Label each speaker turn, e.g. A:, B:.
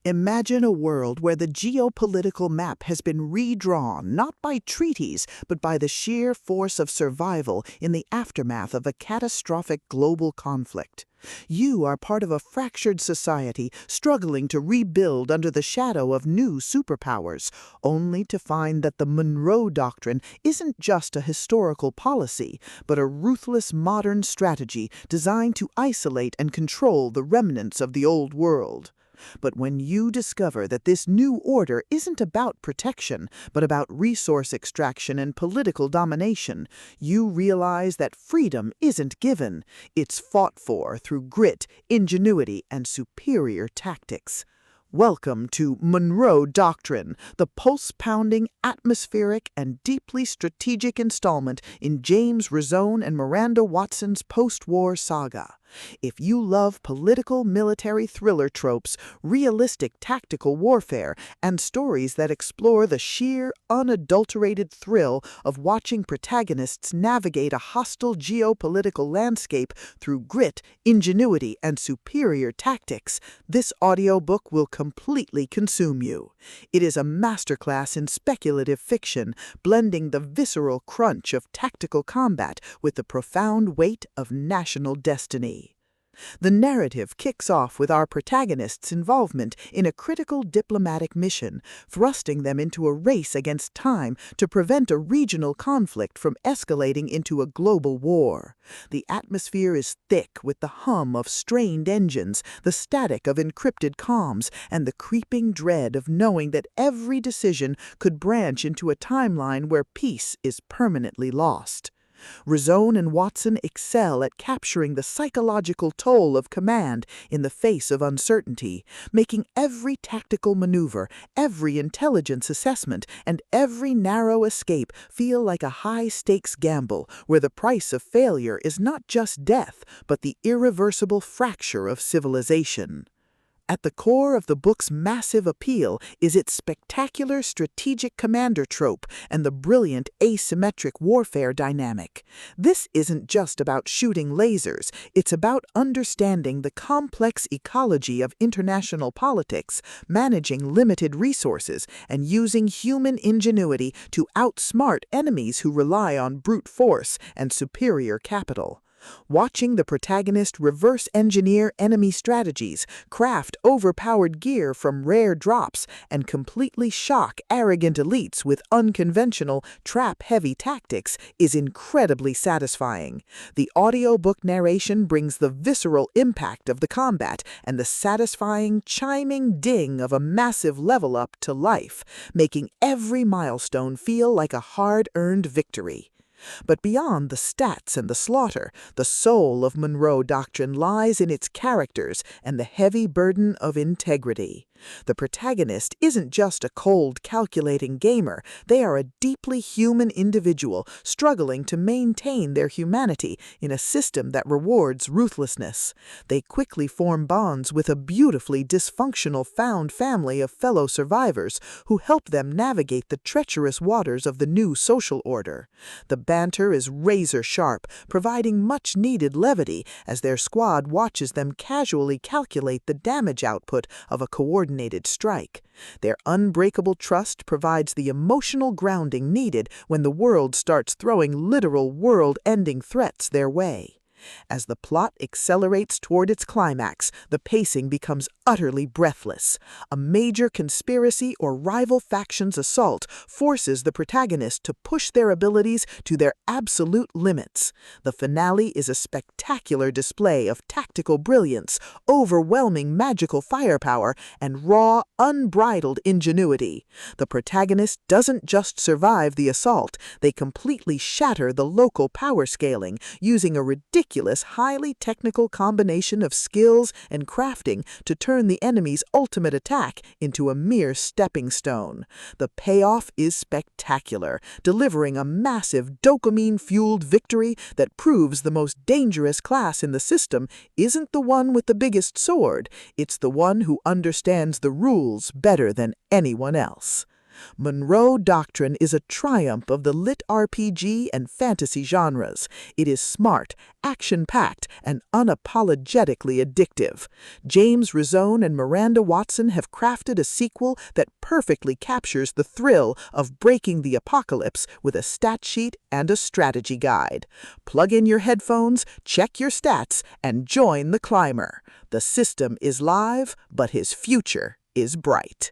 A: Imagine a world where the geopolitical map has been redrawn not by treaties, but by the sheer force of survival in the aftermath of a catastrophic global conflict. You are part of a fractured society struggling to rebuild under the shadow of new superpowers, only to find that the Monroe Doctrine isn't just a historical policy, but a ruthless modern strategy designed to isolate and control the remnants of the old world. But when you discover that this new order isn't about protection, but about resource extraction and political domination, you realize that freedom isn't given. It's fought for through grit, ingenuity, and superior tactics. Welcome to Monroe Doctrine, the pulse-pounding, atmospheric, and deeply strategic installment in James Rosone and Miranda Watson's post-war saga. If you love political military thriller tropes, realistic tactical warfare, and stories that explore the sheer, unadulterated thrill of watching protagonists navigate a hostile geopolitical landscape through grit, ingenuity, and superior tactics, this audiobook will completely consume you. It is a masterclass in speculative fiction, blending the visceral crunch of tactical combat with the profound weight of national destiny. The narrative kicks off with our protagonists' involvement in a critical diplomatic mission, thrusting them into a race against time to prevent a regional conflict from escalating into a global war. The atmosphere is thick with the hum of strained engines, the static of encrypted comms, and the creeping dread of knowing that every decision could branch into a timeline where peace is permanently lost. Rosone and Watson excel at capturing the psychological toll of command in the face of uncertainty, making every tactical maneuver, every intelligence assessment, and every narrow escape feel like a high-stakes gamble where the price of failure is not just death, but the irreversible fracture of civilization. At the core of the book's massive appeal is its spectacular strategic commander trope and the brilliant asymmetric warfare dynamic. This isn't just about shooting lasers, it's about understanding the complex ecology of international politics, managing limited resources, and using human ingenuity to outsmart enemies who rely on brute force and superior capital. Watching the protagonist reverse engineer enemy strategies, craft overpowered gear from rare drops, and completely shock arrogant elites with unconventional, trap-heavy tactics is incredibly satisfying. The audiobook narration brings the visceral impact of the combat and the satisfying, chiming ding of a massive level up to life, making every milestone feel like a hard-earned victory. But beyond the stats and the slaughter, the soul of Monroe Doctrine lies in its characters and the heavy burden of integrity. The protagonist isn't just a cold, calculating gamer. They are a deeply human individual struggling to maintain their humanity in a system that rewards ruthlessness. They quickly form bonds with a beautifully dysfunctional found family of fellow survivors who help them navigate the treacherous waters of the new social order. The banter is razor-sharp, providing much-needed levity as their squad watches them casually calculate the damage output of a coordinated strike. Their unbreakable trust provides the emotional grounding needed when the world starts throwing literal world-ending threats their way. As the plot accelerates toward its climax, the pacing becomes utterly breathless. A major conspiracy or rival faction's assault forces the protagonist to push their abilities to their absolute limits. The finale is a spectacular display of tactical brilliance, overwhelming magical firepower, and raw, unbridled ingenuity. The protagonist doesn't just survive the assault, they completely shatter the local power scaling, using a ridiculous, highly technical combination of skills and crafting to turn the enemy's ultimate attack into a mere stepping stone. The payoff is spectacular, delivering a massive dopamine-fueled victory that proves the most dangerous class in the system isn't the one with the biggest sword, it's the one who understands the rules better than anyone else. Monroe Doctrine is a triumph of the LitRPG and fantasy genres. It is smart, action-packed, and unapologetically addictive. James Rosone and Miranda Watson have crafted a sequel that perfectly captures the thrill of breaking the apocalypse with a stat sheet and a strategy guide. Plug in your headphones, check your stats, and join the climber. The system is live, but his future is bright.